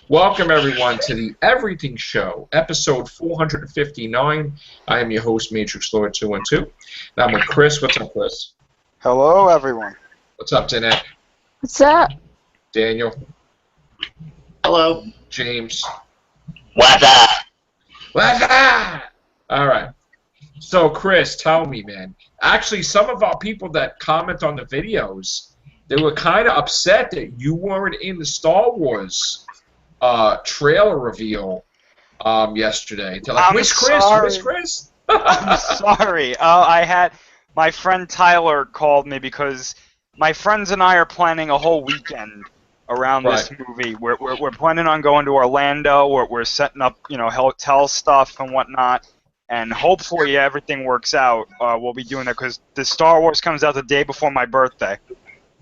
Welcome, everyone, to the Everything Show, episode 459. I am your host, Matrix Lord 212. Now I'm with Chris. What's up, Chris? Hello, everyone. What's up, Danette? What's up? Daniel? Hello. James? What's up? What's up? All right. So, Chris, tell me, man. Actually, some of our people that comment on the videos, they were kind of upset that you weren't in the Star Wars trailer reveal yesterday. They're like, where's Chris? Where's Chris? I'm sorry. I had my friend Tyler called me because my friends and I are planning a whole weekend around this movie. We're planning on going to Orlando. We're setting up, hotel stuff and whatnot. And hopefully everything works out. We'll be doing that because the Star Wars comes out the day before my birthday.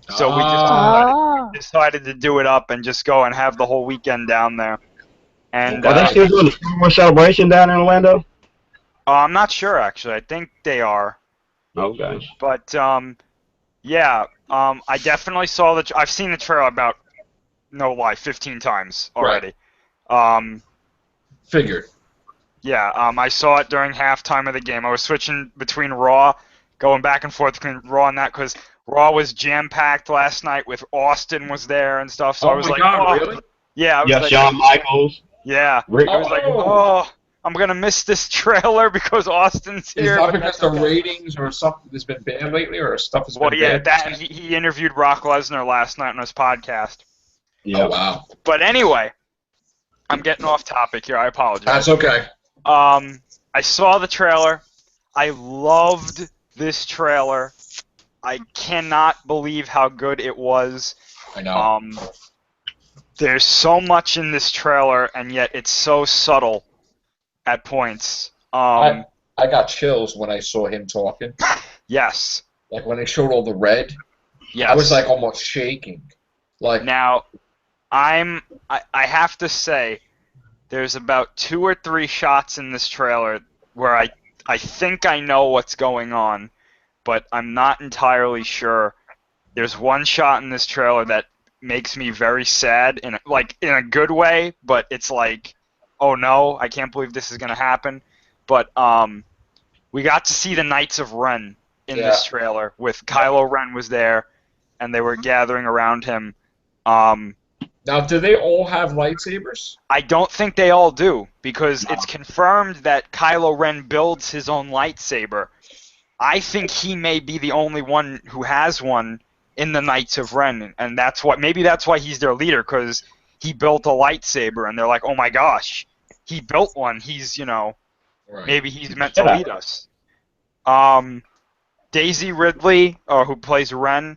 So we just decided to do it up and just go and have the whole weekend down there. And Are they still doing the Star Wars celebration down in Orlando? I'm not sure, actually. I think they are. Okay. But, yeah, I definitely saw I've seen the trailer about, no lie, 15 times already. Right. Figured. Yeah, I saw it during halftime of the game. I was switching between Raw, going back and forth between Raw and that, because Raw was jam-packed last night with Austin was there and stuff, so I was like, God, really? Yeah, I was like, Shawn Michaels. Yeah, Rick. I was like, oh, I'm going to miss this trailer because Austin's here. Is that because the ratings or something has been bad lately, or stuff has been bad? That, and he interviewed Brock Lesnar last night on his podcast. Yeah. Oh, wow. But anyway, I'm getting off topic here. I apologize. That's okay. I saw the trailer. I loved this trailer. I cannot believe how good it was. I know. There's so much in this trailer, and yet it's so subtle at points. I got chills when I saw him talking. Yes. Like when they showed all the red. Yes. I was like almost shaking. Like now, I have to say, there's about 2 or 3 shots in this trailer where I think I know what's going on, but I'm not entirely sure. There's one shot in this trailer that makes me very sad, in a good way, but it's like, oh no, I can't believe this is going to happen. But we got to see the Knights of Ren in this trailer, with Kylo Ren was there, and they were gathering around him. Now, do they all have lightsabers? I don't think they all do, because it's confirmed that Kylo Ren builds his own lightsaber. I think he may be the only one who has one in the Knights of Ren, and maybe that's why he's their leader, because he built a lightsaber, and they're like, oh my gosh, he built one. He's, maybe he's meant to lead us. Daisy Ridley, who plays Rey.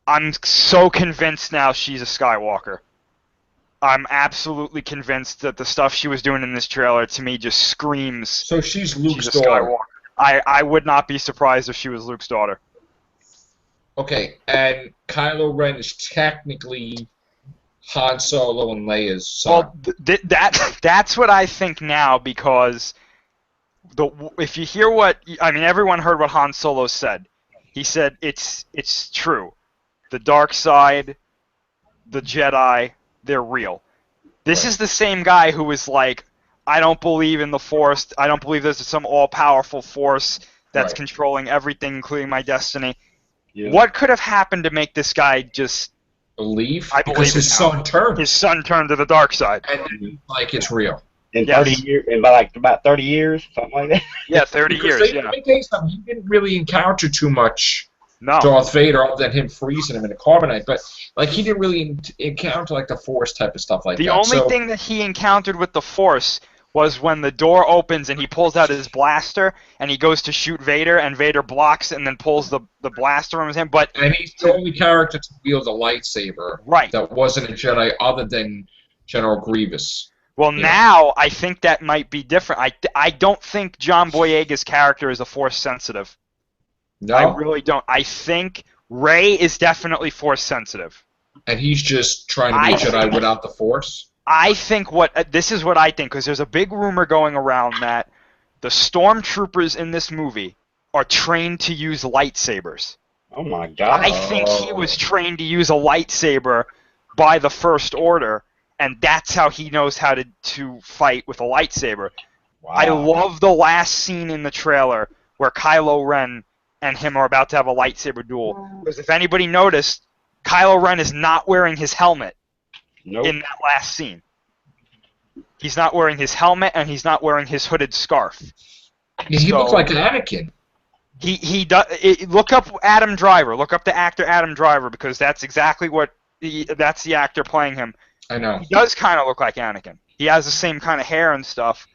I'm so convinced now she's a Skywalker. I'm absolutely convinced that the stuff she was doing in this trailer, to me, just screams. So she's Luke's a daughter. Skywalker. I would not be surprised if she was Luke's daughter. Okay, and Kylo Ren is technically Han Solo and Leia's son. Well, that's what I think now, because if you hear everyone heard what Han Solo said. He said it's true. The dark side, the Jedi, they're real. This is the same guy who was like, I don't believe in the Force. I don't believe there's some all-powerful force that's controlling everything, including my destiny. Yeah. What could have happened to make this guy just believe? I believe his son turned. His son turned to the dark side. And it's real. In 30 years, about 30 years, something like that. Yeah, 30 years. Let me tell you something. He didn't really encounter too much. No. Darth Vader, other than him freezing him in the carbonite, but he didn't really encounter the Force type of stuff like that. The only thing that he encountered with the Force was when the door opens and he pulls out his blaster and he goes to shoot Vader, and Vader blocks and then pulls the blaster from his hand. And he's the only character to wield a lightsaber that wasn't a Jedi other than General Grievous. Well, now I think that might be different. I don't think John Boyega's character is a Force sensitive. No? I really don't. I think Rey is definitely Force sensitive. And he's just trying to be a Jedi without the Force? I think this is what I think, because there's a big rumor going around that the stormtroopers in this movie are trained to use lightsabers. Oh my God. I think he was trained to use a lightsaber by the First Order, and that's how he knows how to fight with a lightsaber. Wow. I love the last scene in the trailer where Kylo Ren and him are about to have a lightsaber duel. Because if anybody noticed, Kylo Ren is not wearing his helmet Nope. in that last scene. He's not wearing his helmet, and he's not wearing his hooded scarf. He looks like Anakin. He does. Look up Adam Driver. Look up the actor Adam Driver, because that's exactly what that's the actor playing him. I know. He does kind of look like Anakin. He has the same kind of hair and stuff.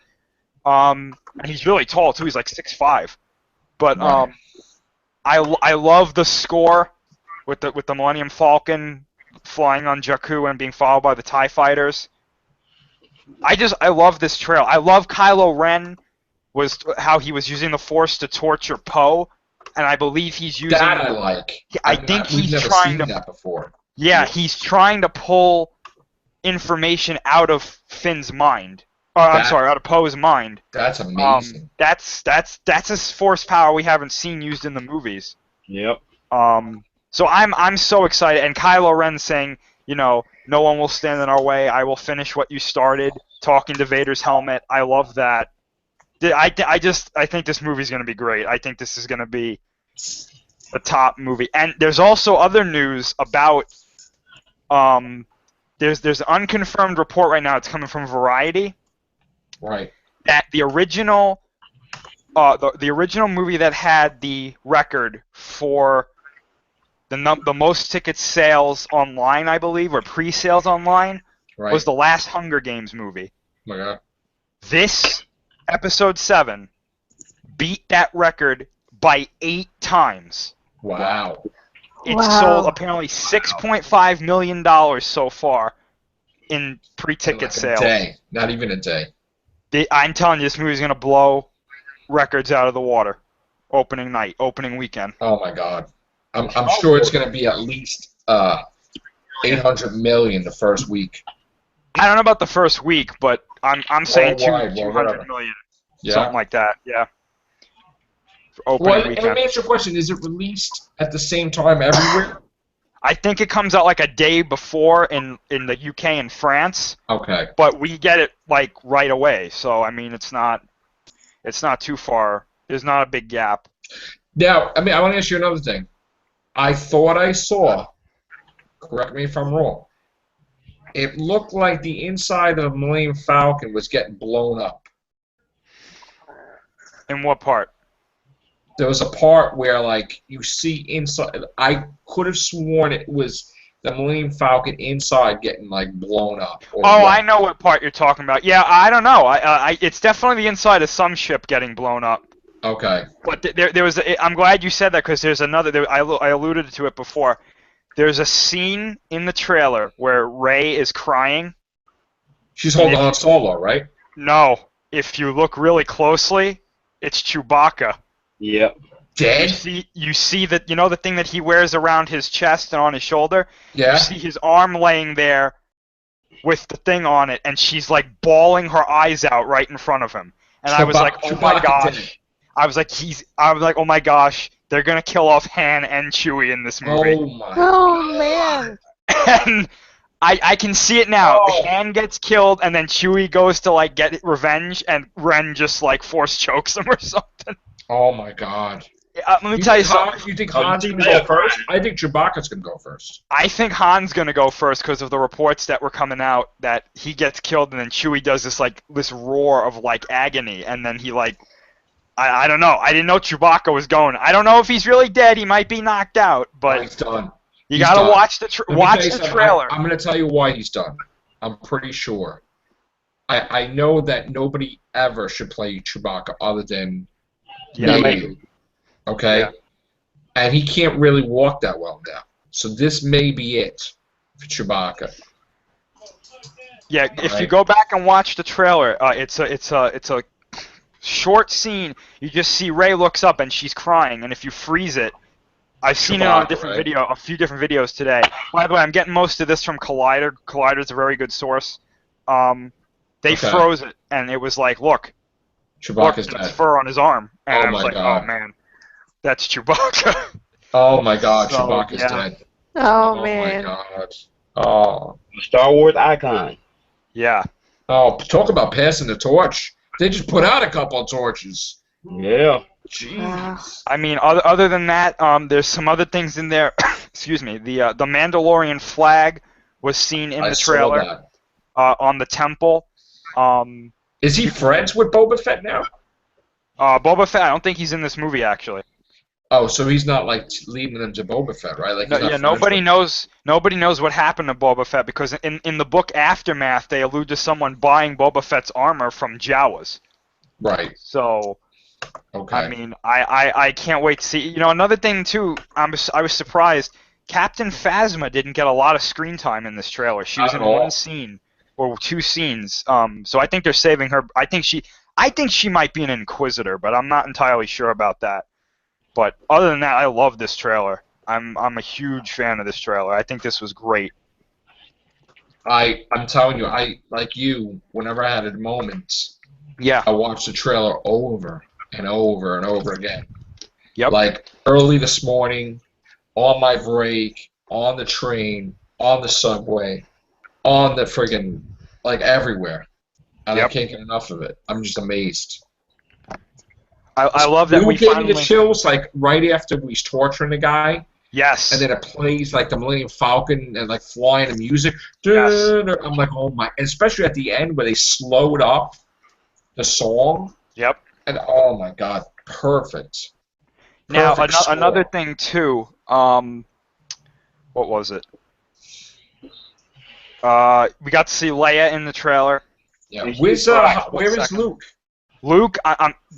And he's really tall too. He's like 6'5". But Right. I love the score with the Millennium Falcon flying on Jakku and being followed by the TIE fighters. I love this trail. I love Kylo Ren was how he was using the Force to torture Poe, and I believe he's using That I like. I think we've he's never trying seen to that before. Yeah, he's trying to pull information out of Finn's mind. I'm sorry, out of Poe's mind. That's amazing. That's a Force power we haven't seen used in the movies. Yep. So I'm so excited, and Kylo Ren saying, no one will stand in our way. I will finish what you started. Talking to Vader's helmet. I love that. I think this movie's gonna be great. I think this is gonna be the top movie. And there's also other news about there's an unconfirmed report right now. It's coming from Variety. Right. That the original movie that had the record for the most ticket sales online, I believe, or pre-sales online, Right. was the last Hunger Games movie. Oh my God. This Episode 7 beat that record by 8 times. Wow. It's sold apparently $6.5 million so far in pre-ticket Like sales. a day. Not even a day. I'm telling you, this movie's going to blow records out of the water. Opening night, opening weekend. Oh my God. I'm sure it's going to be at least 800 million the first week. I don't know about the first week, but I'm saying Worldwide, 200 million. Yeah. Something like that, yeah. For opening Well, let weekend. me ask you a question. Is it released at the same time everywhere? I think it comes out like a day before in the UK and France, Okay. but we get it like right away. So I mean, it's not too far. There's not a big gap. Now, I want to ask you another thing. I thought I saw, correct me if I'm wrong, it looked like the inside of the Millennium Falcon was getting blown up. In what part? There was a part where, like, you see inside. I could have sworn it was the Millennium Falcon inside getting, like, blown up. Oh, I know what part you're talking about. Yeah, I don't know. It's definitely the inside of some ship getting blown up. Okay. But there was. I'm glad you said that, because there's another. I alluded to it before. There's a scene in the trailer where Rey is crying. She's holding on Solo, right? No, if you look really closely, it's Chewbacca. Yep. Dead? You see that, the thing that he wears around his chest and on his shoulder? Yeah. You see his arm laying there with the thing on it, and she's like bawling her eyes out right in front of him. And I was like, oh my gosh. I was like, oh my gosh, they're gonna kill off Han and Chewie in this movie. Oh my. Oh man. And I can see it now. Oh. Han gets killed, and then Chewie goes to like get revenge, and Ren just like force chokes him or something. Oh my God. Let me tell you something. You think Han's going to go first? I think Chewbacca's going to go first. I think Han's gonna go first because of the reports that were coming out that he gets killed, and then Chewie does this roar of like agony, and then he like. I don't know. I didn't know Chewbacca was going. I don't know if he's really dead. He might be knocked out, but He's done. you gotta watch the trailer. I'm going to tell you why he's done. I'm pretty sure. I know that nobody ever should play Chewbacca other than me. Okay? Yeah. And he can't really walk that well now. So this may be it for Chewbacca. Yeah, if you go back and watch the trailer, it's a short scene. You just see Rey looks up and she's crying, and if you freeze it, I've seen it on a few different videos today. By the way, I'm getting most of this from Collider. Collider's a very good source. They froze it, and it was like, look, Chewbacca's that's dead. fur on his arm, and I was like, God. oh man, that's Chewbacca. Oh my God, So, Chewbacca's yeah. dead. Oh, Oh my man. God. Oh. Star Wars icon. Yeah. Oh, talk about passing the torch. They just put out a couple of torches. Yeah. Jeez. I mean, other than that, there's some other things in there. Excuse me. The Mandalorian flag was seen in I the saw trailer that. on the temple. Is he friends with Boba Fett now? Boba Fett, I don't think he's in this movie actually. Oh, so he's not like leading them to Boba Fett, right? Like No, he's not yeah, friends nobody with knows. Nobody knows what happened to Boba Fett because in the book Aftermath, they allude to someone buying Boba Fett's armor from Jawas. Right. So, Okay. I mean, I can't wait to see. You know, another thing too, I was surprised. Captain Phasma didn't get a lot of screen time in this trailer. She was Not in at all. one scene or two scenes. So I think they're saving her. I think she might be an Inquisitor, but I'm not entirely sure about that. But other than that, I love this trailer. I'm a huge fan of this trailer. I think this was great. I'm telling you, I like you. Whenever I had a moment, Yeah. I watched the trailer over and over and over again. Yep. Like early this morning, on my break, on the train, on the subway, on the friggin' like everywhere, and I Yep. can't get enough of it. I'm just amazed. I love that You we gave finally. me the chills like right after he's torturing the guy, Yes. and then it plays like the Millennium Falcon and like flying the music. Yes. I'm like, oh my! And especially at the end where they slowed up the song, Yep. and oh my God, perfect. Now Perfect score. another thing too. What was it? We got to see Leia in the trailer. Yeah. And Where she's right. is Second. Luke? Luke,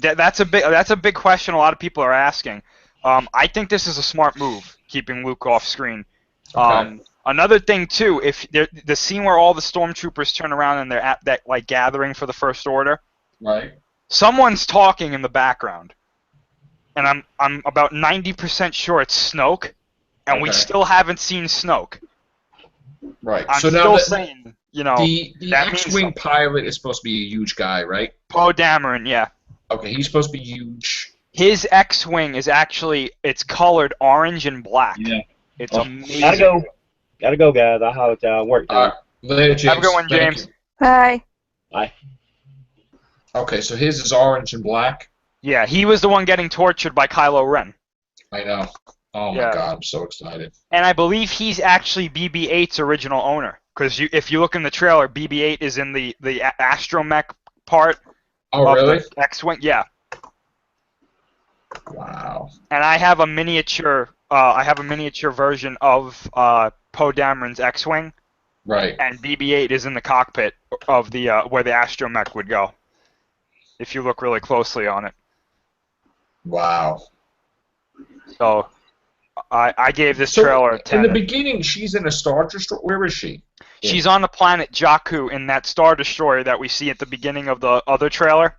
that's a big question. A lot of people are asking. I think this is a smart move, keeping Luke off screen. Okay. Another thing too, if the scene where all the stormtroopers turn around and they're at that like gathering for the First Order, Right. someone's talking in the background, and I'm about 90% sure it's Snoke, and we Okay. still haven't seen Snoke. Right. I'm So now still the, saying, you know, the that means X-wing something. pilot is supposed to be a huge guy, right? Poe Dameron, yeah. Okay, he's supposed to be huge. His X-wing is actually it's colored orange and black. Yeah. It's Oh, amazing. Gotta go, guys. I'll holler at y'all. Work time. Later, James. Have a good one, Thank James. you. Bye. Bye. Okay, so his is orange and black. Yeah, he was the one getting tortured by Kylo Ren. I know. Oh my Yeah. God, I'm so excited. And I believe he's actually BB-8's original owner. Because if you look in the trailer, BB-8 is in the astromech part Oh of really? the X-wing. Yeah. Wow. And I have a miniature. Version of Poe Dameron's X-wing, Right. and BB-8 is in the cockpit of the where the astromech would go. If you look really closely on it. Wow. So, I gave this So trailer a in 10. the beginning, she's in a Star Destroyer. Where is she? She's on the planet Jakku in that Star Destroyer that we see at the beginning of the other trailer.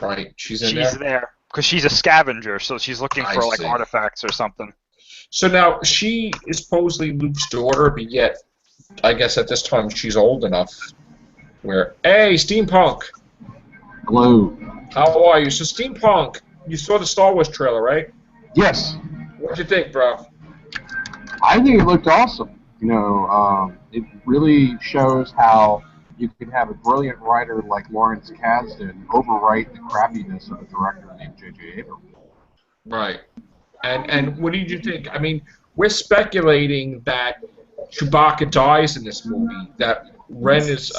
Right. She's in She's there. there because she's a scavenger, so she's looking I for like see. artifacts or something. So now she is supposedly Luke's daughter, but yet, I guess at this time she's old enough. Where, hey, Steampunk, Hello. how are you? So Steampunk, you saw the Star Wars trailer, right? Yes, What'd you think, bro? I think it looked awesome. You know, it really shows how you can have a brilliant writer like Lawrence Kasdan overwrite the crappiness of a director named J.J. Abrams. Right. And what did you think? I mean, we're speculating that Chewbacca dies in this movie. That Ren is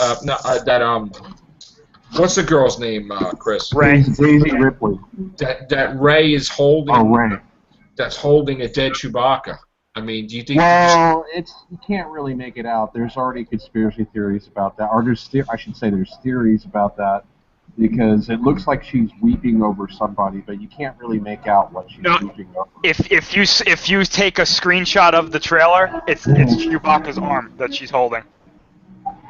what's the girl's name, Chris? Ray. Daisy Ripley. That Ray is holding. Oh, Ray. That's holding a dead Chewbacca. I mean, do you think? Well, you can't really make it out. There's already conspiracy theories about that, or there's theories about that, because it looks like she's weeping over somebody, but you can't really make out what she's No. weeping over. If you take a screenshot of the trailer, it's Chewbacca's arm that she's holding.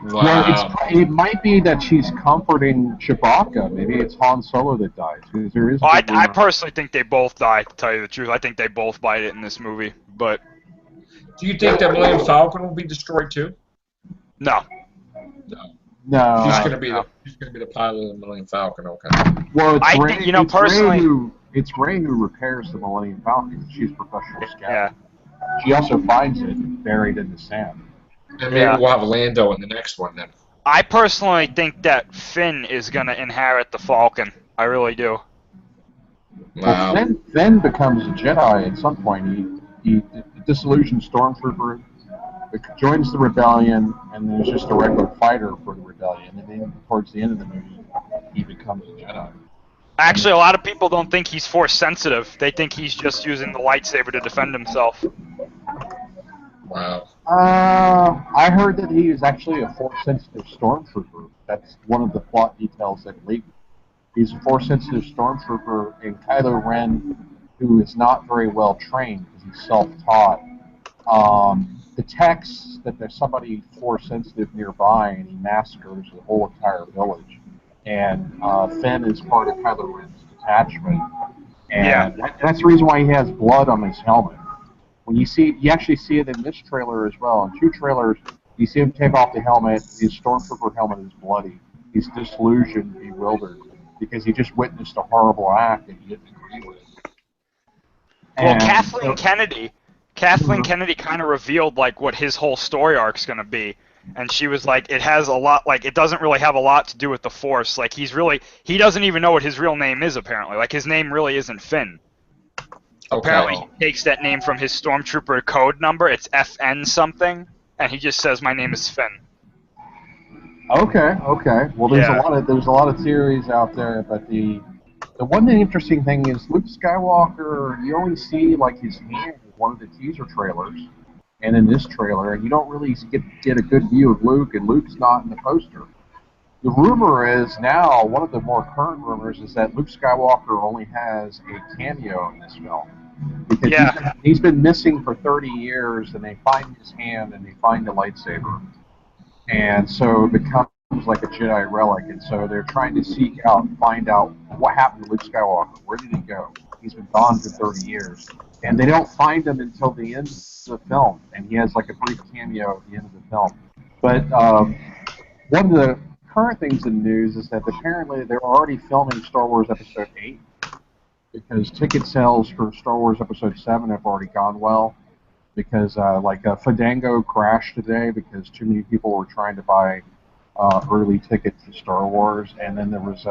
Wow. Well, it might be that she's comforting Chewbacca. Maybe it's Han Solo that dies. Because there is. Oh, I personally think they both die. To tell you the truth, I think they both bite it in this movie. But Do you think that Millennium Falcon will be destroyed too? no, No. She's gonna be the pilot of the Millennium Falcon. Okay. Well, it's I Ray, think, you know, it's Ray personally- who It's Rey who repairs the Millennium Falcon. She's a professional scout. Yeah. She also finds it buried in the sand. And maybe we'll have Lando in the next one then. I personally think that Finn is going to inherit the Falcon. I really do. Wow. Well, Finn becomes a Jedi at some point. He disillusions Stormtrooper, joins the rebellion, and then is just a regular fighter for the rebellion. And then towards the end of the movie, he becomes a Jedi. Actually, a lot of people don't think he's Force sensitive. They think he's just using the lightsaber to defend himself. Wow. I heard that he is actually a Force-sensitive Stormtrooper. That's one of the plot details that leaked. He's a Force-sensitive Stormtrooper, and Kylo Ren, who is not very well trained because he's self-taught, detects that there's somebody Force-sensitive nearby, and he massacres the whole entire village. And Finn is part of Kylo Ren's detachment, and that's the reason why he has blood on his helmet. When you actually see it in this trailer as well. In 2 trailers, you see him take off the helmet. His Stormtrooper helmet is bloody. He's disillusioned, bewildered, because he just witnessed a horrible act and he didn't agree with it. Well, Kathleen Kennedy kind of revealed like what his whole story arc's gonna be, and she was like, it has a lot, like it doesn't really have a lot to do with the Force. Like he doesn't even know what his real name is apparently. Like his name really isn't Finn. Okay. Apparently he takes that name from his Stormtrooper code number. It's FN something, and he just says, "My name is Finn." Okay. Well, there's a lot of theories out there, but the one interesting thing is Luke Skywalker. You only see like his hand in one of the teaser trailers, and in this trailer, and you don't really get a good view of Luke, and Luke's not in the poster. The rumor is now, one of the more current rumors is that Luke Skywalker only has a cameo in this film. Because he's been missing for 30 years, and they find his hand, and they find the lightsaber. And so it becomes like a Jedi relic, and so they're trying to find out what happened to Luke Skywalker. Where did he go? He's been gone for 30 years. And they don't find him until the end of the film, and he has like a brief cameo at the end of the film. But one of the current things in the news is that apparently they're already filming Star Wars Episode 8 because ticket sales for Star Wars Episode 7 have already gone well because Fandango crashed today because too many people were trying to buy early tickets to Star Wars, and then there was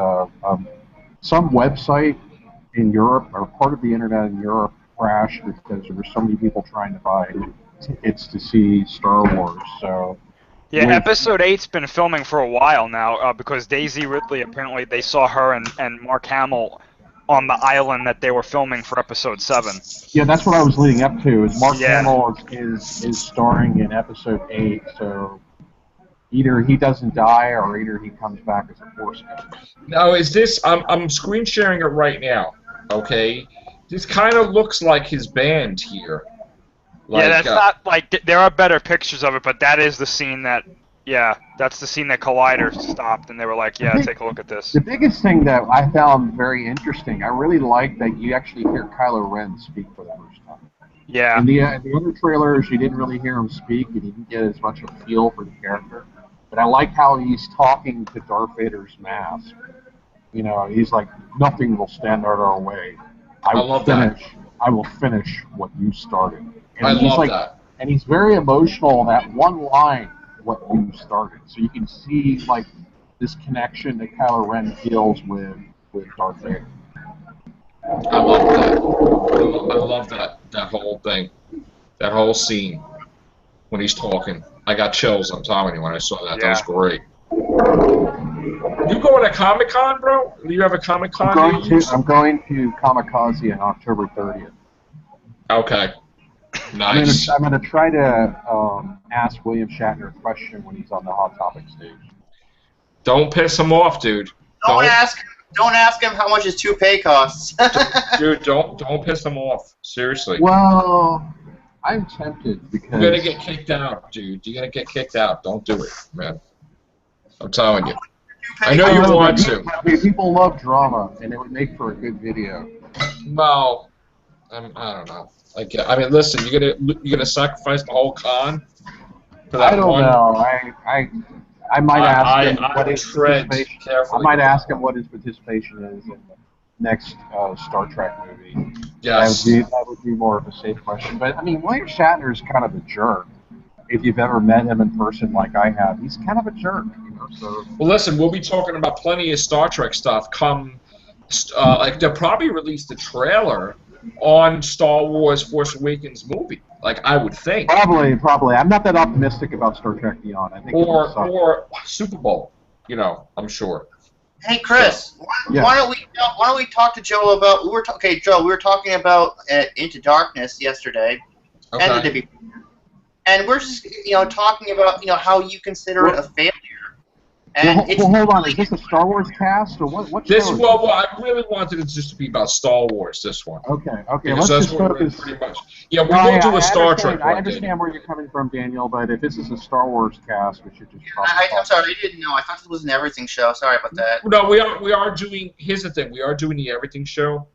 some website in Europe, or part of the internet in Europe, crashed because there were so many people trying to buy tickets to see Star Wars. So yeah, Episode 8's been filming for a while now because Daisy Ridley, apparently they saw her and Mark Hamill on the island that they were filming for Episode 7. Yeah, that's what I was leading up to. Is Mark Hamill is starring in Episode 8, so either he doesn't die or either he comes back as a Force ghost. Now, is this? I'm screen sharing it right now. Okay, this kind of looks like his band here. Like, that's not like there are better pictures of it, but that is the scene that. Yeah, that's the scene that Collider stopped, and they were like, "Yeah, take a look at this." The biggest thing that I found very interesting, I really like that you actually hear Kylo Ren speak for the first time. Yeah. In the other trailers, you didn't really hear him speak, and you didn't get as much of a feel for the character. But I like how he's talking to Darth Vader's mask. You know, he's like, "Nothing will stand in our way. I will finish what you started." And I love that. And he's very emotional in that one line. What you started, so you can see like this connection that Kylo Ren feels with Darth Vader. I love that. I love that whole thing, that whole scene when he's talking. I got chills. I'm telling you when I saw that. That was great. You going to Comic-Con, bro? Do you have a Comic-Con? I'm going to Kamikaze on October 30th. Okay. Nice. I'm gonna try to ask William Shatner a question when he's on the Hot Topic stage. Don't piss him off, dude. Don't ask him how much his toupee costs. Dude, don't piss him off. Seriously. Well, I'm tempted because you're gonna get kicked out, dude. You're gonna get kicked out. Don't do it, man. I'm telling you. I know you want to. People love drama, and it would make for a good video. Well, I don't know. I mean, listen. You're gonna sacrifice the whole con for that I don't know. I might ask him what his participation. I might ask him what his participation is, and next Star Trek movie? Yes. That would be more of a safe question. But I mean, William Shatner's kind of a jerk. If you've ever met him in person like I have, he's kind of a jerk, you know. So. Well, listen, we'll be talking about plenty of Star Trek stuff come. Like they'll probably release the trailer on Star Wars Force Awakens movie. Like I would think. Probably. I'm not that optimistic about Star Trek Beyond. I think or Super Bowl. You know, I'm sure. Hey Chris, why don't we talk to Joe about Joe, we were talking about Into Darkness yesterday, Okay. and we're just talking about how you consider it a failure. And hold on, is this a Star Wars cast or what? This well, I really wanted it just to be about Star Wars. This one. Okay. Because Let's that's just what focus. pretty much. Yeah, we will do a Star Trek one. I understand where you're coming from, Daniel, but if this is a Star Wars cast, we should just. I'm sorry, I didn't know. I thought this was an everything show. Sorry about that. No, we are doing. Here's the thing: we are doing the everything show,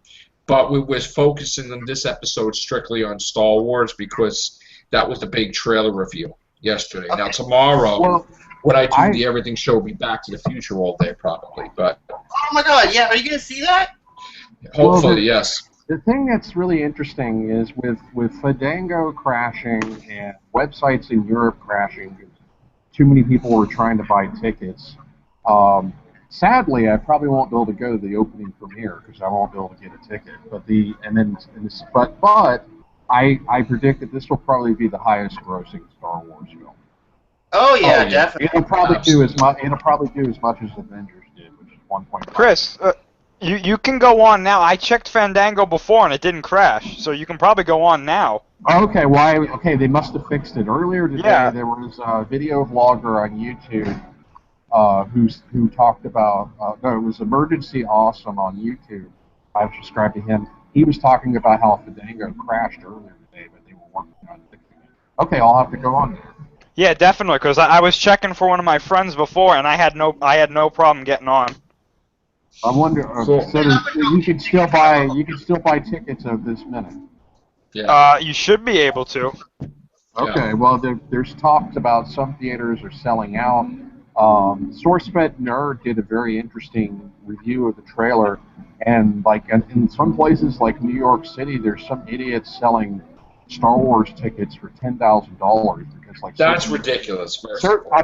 but we was focusing on this episode strictly on Star Wars because that was the big trailer review yesterday. Okay. Now tomorrow. Well, when I do the everything show, will be Back to the Future all day probably. But oh my God, yeah, are you gonna see that? Hopefully, yes. The thing that's really interesting is with Fandango crashing and websites in Europe crashing, too many people were trying to buy tickets. Sadly, I probably won't be able to go to the opening premiere because I won't be able to get a ticket. But I predict that this will probably be the highest grossing Star Wars film. Oh yeah, definitely. It'll probably do as much. It'll probably do as much as Avengers did, which is 1.5. Chris, you can go on now. I checked Fandango before and it didn't crash, so you can probably go on now. Okay, Okay, they must have fixed it earlier today. Yeah. There was a video vlogger on YouTube who talked about. No, it was Emergency Awesome on YouTube. I've subscribed to him. He was talking about how Fandango crashed earlier today, but they were working on fixing it. Okay, I'll have to go on there. Yeah, definitely, because I was checking for one of my friends before, and I had no problem getting on. I wonder. So you can still buy tickets of this minute. Yeah. You should be able to. Okay. Yeah. Well, there's talks about some theaters are selling out. SourceFed Nerd did a very interesting review of the trailer, and in some places like New York City, there's some idiots selling Star Wars tickets for $10,000 because that's ridiculous.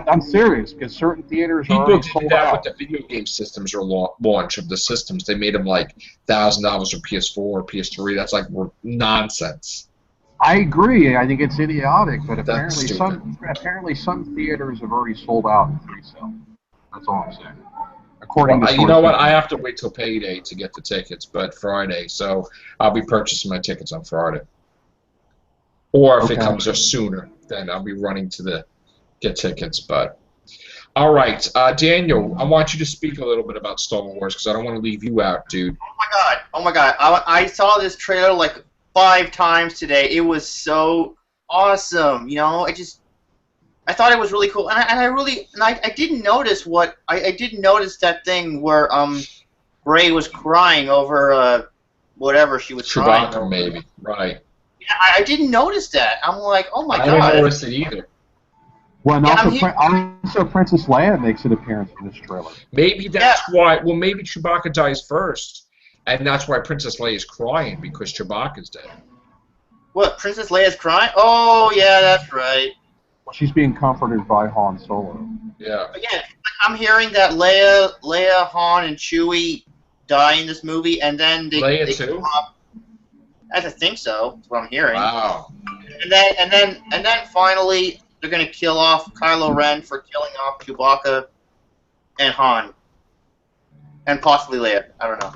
I'm serious because certain theaters people are did that with the video game systems or launch of the systems. They made them like $1,000 for PS4 or PS3. That's like nonsense. I agree. I think it's idiotic, but apparently some theaters have already sold out in pre-sale. That's all I'm saying. According to you know what? I have to wait till payday to get the tickets, but Friday, so I'll be purchasing my tickets on Friday. Or if it comes sooner, then I'll be running to get tickets. But all right, Daniel, I want you to speak a little bit about Star Wars because I don't want to leave you out, dude. Oh my god! I saw this trailer like 5 times today. It was so awesome. I thought it was really cool, and I didn't notice I didn't notice that thing where Rey was crying over whatever she was crying over. Chewbacca, maybe, right? I didn't notice that. I'm like, oh my god. I didn't notice it either. Well, and also Princess Leia makes an appearance in this trailer. Maybe that's why. Well, maybe Chewbacca dies first, and that's why Princess Leia is crying because Chewbacca's dead. What? Princess Leia's crying? Oh yeah, that's right. She's being comforted by Han Solo. Yeah. Again, I'm hearing that Leia, Han, and Chewie die in this movie, and then they too. I think so. That's what I'm hearing. Wow. And then finally they're gonna kill off Kylo Ren for killing off Chewbacca and Han, and possibly Leia. I don't know.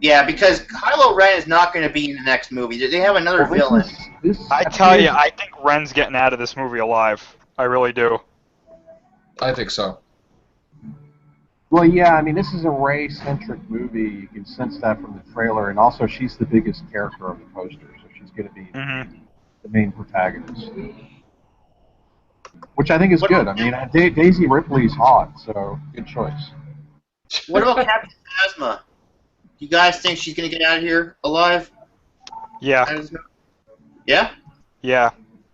Yeah, because Kylo Ren is not going to be in the next movie. They have another villain. I tell you, I think Ren's getting out of this movie alive. I really do. I think so. Well, yeah, I mean, this is a Rey-centric movie. You can sense that from the trailer, and also she's the biggest character of the poster, so she's going to be the main protagonist. Which I think is good. I mean, Daisy Ripley's hot, so good choice. What about Captain Phasma? You guys think she's going to get out of here alive? Yeah. Yeah? Yeah.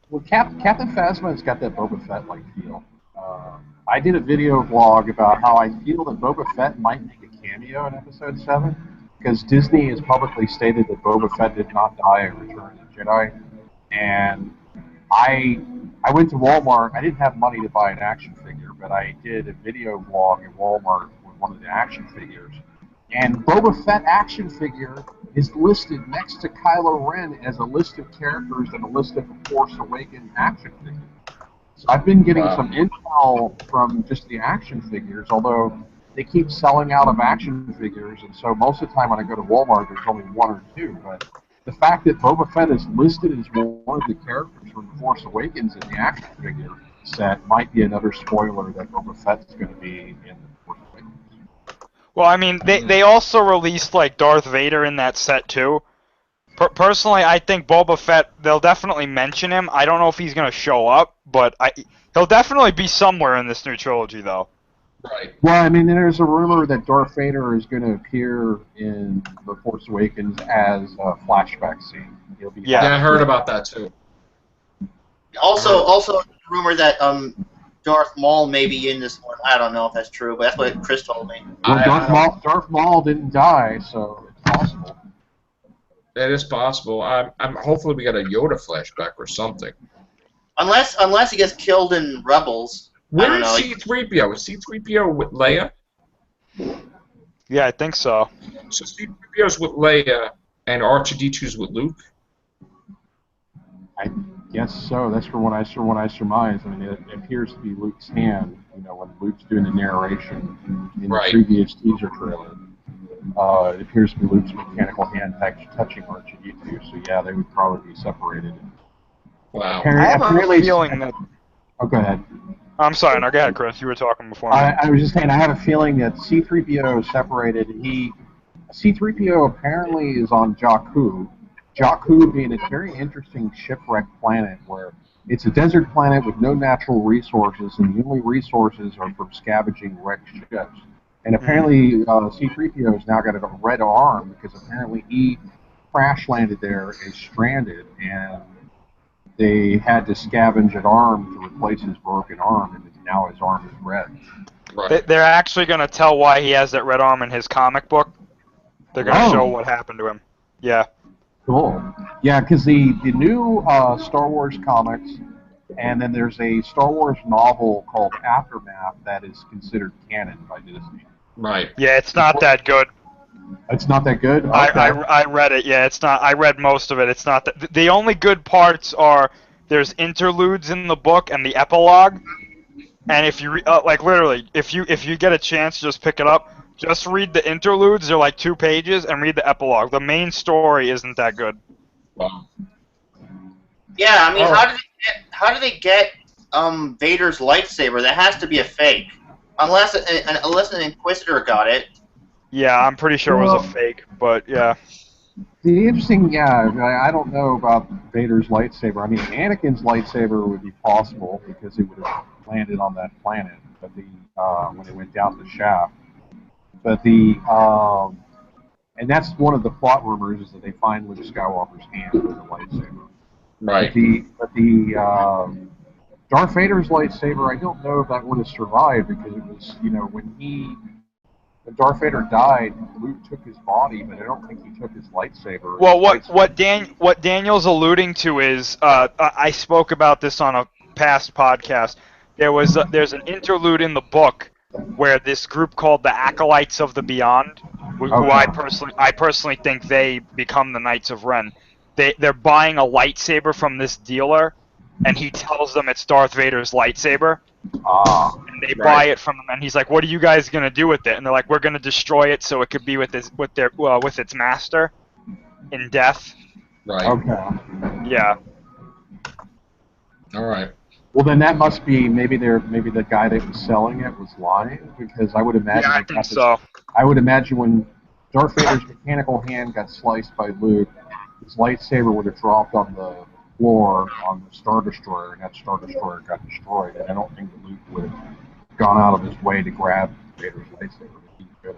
Well, Captain Phasma's got that Boba Fett-like feel. I did a video blog about how I feel that Boba Fett might make a cameo in Episode 7, because Disney has publicly stated that Boba Fett did not die in Return of the Jedi, and I went to Walmart. I didn't have money to buy an action figure, but I did a video blog at Walmart with one of the action figures, and Boba Fett action figure is listed next to Kylo Ren as a list of characters and a list of Force Awakens action figures. So I've been getting some intel from just the action figures, although they keep selling out of action figures, and so most of the time when I go to Walmart, there's only one or two. But the fact that Boba Fett is listed as one of the characters from The Force Awakens in the action figure set might be another spoiler that Boba Fett's going to be in The Force Awakens. Well, I mean, they also released, like, Darth Vader in that set, too. Personally, I think Boba Fett, they'll definitely mention him. I don't know if he's going to show up, but he'll definitely be somewhere in this new trilogy, though. Right. Well, I mean, there's a rumor that Darth Vader is going to appear in The Force Awakens as a flashback scene. He'll be Yeah, I heard about that, too. Also, rumor that Darth Maul may be in this one. I don't know if that's true, but that's what Chris told me. Well, Darth Maul didn't die, so it's possible. It is possible. I'm hopefully we get a Yoda flashback or something. Unless he gets killed in Rebels. Where is C-3PO? Is C-3PO with Leia? Yeah, I think so. So C-3PO's with Leia and R2-D2's with Luke? I guess so. That's from what I surmise. I mean, it appears to be Luke's hand, when Luke's doing the narration in the previous teaser trailer. It appears to be Luke's mechanical hand touching R2-D2, so yeah, they would probably be separated. Wow. I have a feeling that... Oh, go ahead. I'm sorry, no, go ahead, Chris. You were talking before me. I was just saying, I have a feeling that C-3PO is separated. C-3PO apparently is on Jakku. Jakku being a very interesting shipwrecked planet where it's a desert planet with no natural resources, and the only resources are from scavenging wrecked ships. And apparently C-3PO has now got a red arm because apparently he crash landed there and stranded, and they had to scavenge an arm to replace his broken arm, and now his arm is red. Right. They're actually going to tell why he has that red arm in his comic book. They're going to show what happened to him. Yeah. Cool. Yeah, because the new Star Wars comics, and then there's a Star Wars novel called Aftermath that is considered canon by Disney. Right. Yeah, it's not that good. It's not that good? Okay. I read it. Yeah, it's not. I read most of it. It's not that. The only good parts are there's interludes in the book and the epilogue. And if you literally, if you get a chance, just pick it up. Just read the interludes. They're like 2 pages, and read the epilogue. The main story isn't that good. Wow. Yeah, I mean, how do they get Vader's lightsaber? That has to be a fake, unless an Inquisitor got it. Yeah, I'm pretty sure it was a fake, but yeah. The interesting, I don't know about Vader's lightsaber. I mean, Anakin's lightsaber would be possible because it would have landed on that planet, but when it went down the shaft. But and that's one of the plot rumors is that they find Luke Skywalker's hand with the lightsaber. Right. But the Darth Vader's lightsaber, I don't know if that would have survived because it was, when Darth Vader died, Luke took his body, but I don't think he took his lightsaber. Well, what Daniel's alluding to is, I spoke about this on a past podcast. There's an interlude in the book where this group called the Acolytes of the Beyond, who I personally think they become the Knights of Ren. They're buying a lightsaber from this dealer, and he tells them it's Darth Vader's lightsaber. And they buy it from him, and he's like, "What are you guys gonna do with it?" And they're like, "We're gonna destroy it so it could be with its master in death." Right. Okay. Yeah. All right. Well, then that must be maybe the guy that was selling it was lying, because I would imagine. Yeah, I think so. I would imagine when Darth Vader's mechanical hand got sliced by Luke, his lightsaber would have dropped on the floor on the Star Destroyer, and that Star Destroyer got destroyed. And I don't think that Luke would have gone out of his way to grab Vader's lightsaber. He could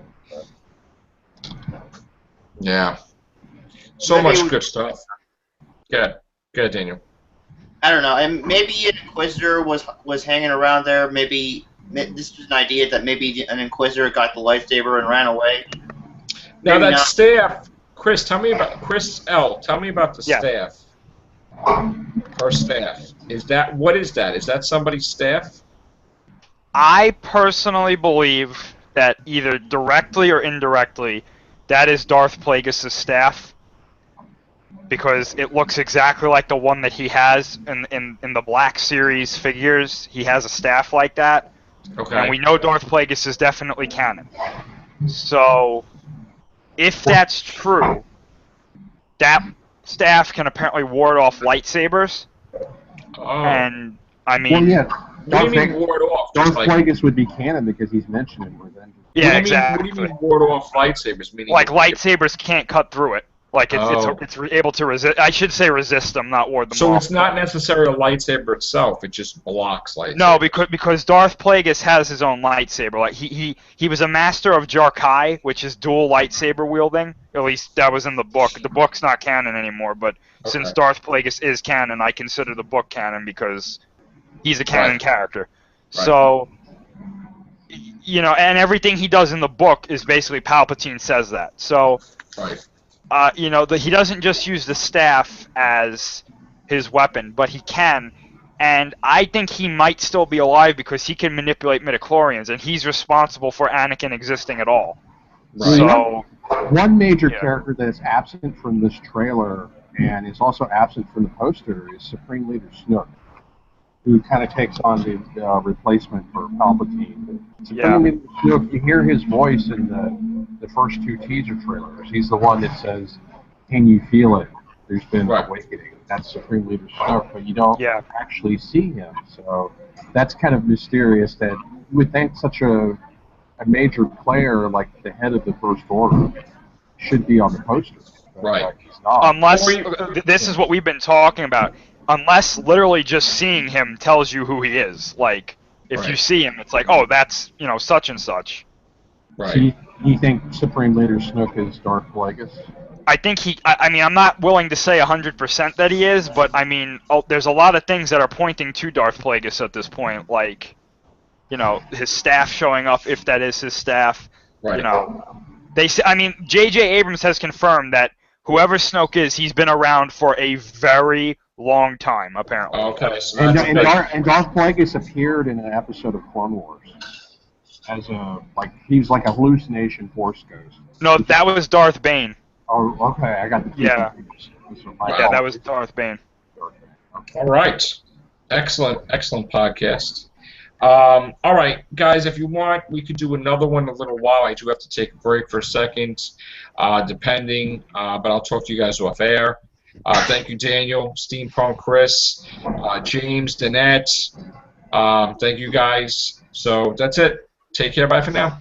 have. Yeah. So much good stuff. Good, Daniel. I don't know, and maybe an Inquisitor was hanging around there. Maybe this was an idea that maybe an Inquisitor got the lightsaber and ran away. Now Maybe that not. staff, Chris, tell me about Chris L. Tell me about the Yeah. staff. Her staff. What is that? Is that somebody's staff? I personally believe that either directly or indirectly, that is Darth Plagueis' staff, because it looks exactly like the one that he has in the Black Series figures. He has a staff like that, Okay. and we know Darth Plagueis is definitely canon. So, if that's true, that staff can apparently ward off lightsabers, Oh. and I Well, mean, yeah. What do you mean ward off? Darth Just like, Plagueis would be canon because he's mentioned in Revenge. yeah, What exactly. do you mean ward off lightsabers? Meaning Like lightsabers can't cut through it. Like Oh. it's able to resist. I should say resist them, not ward them So off. it's not necessarily a lightsaber itself. It just blocks lightsabers. No, because Darth Plagueis has his own lightsaber. Like he was a master of Jarkai, which is dual lightsaber wielding. At least that was in the book. The book's not canon anymore, but since Okay. Darth Plagueis is canon, I consider the book canon because he's a canon Right. character. Right. So, you know, and everything he does in the book is basically Palpatine says that. So, Right. you know, he doesn't just use the staff as his weapon, but he can. And I think he might still be alive because he can manipulate midichlorians, and he's responsible for Anakin existing at all. Right. So, One major Yeah. character that is absent from this trailer and is also absent from the poster is Supreme Leader Snook, who kind of takes on the replacement for Palpatine. Supreme Leader Snook, you hear his voice in the first two teaser trailers. He's the one that says, "Can you feel it? There's been Right. awakening." That's Supreme Leader Snook, but you don't Yeah. actually see him. So that's kind of mysterious that you would think such a major player like the head of the First Order should be on the poster. But, Right. he's not. unless this is what we've been talking about, unless literally just seeing him tells you who he is. Like, if you Right. see him, it's like, oh, that's, you know, such and such. Right. So you think Supreme Leader Snook is Darth Plagueis? I think I mean, I'm not willing to say 100% that he is, but I mean, there's a lot of things that are pointing to Darth Plagueis at this point, like, you know, his staff showing up, if that is his staff. Right. You know, I mean, J.J. Abrams has confirmed that whoever Snoke is, he's been around for a very long time, apparently. Okay. So And, that's and, good. Darth Plagueis appeared in an episode of Clone Wars as he was like a hallucination Force ghost. No, that was Darth Bane. Oh, okay, I got the two Yeah. confused. Yeah, that was Darth Bane. All right. Excellent podcast. All right, guys, if you want, we could do another one in a little while. I do have to take a break for a second, depending, but I'll talk to you guys off air. Thank you, Daniel, Steampunk, Chris, James, Danette. Thank you, guys. So that's it. Take care. Bye for now.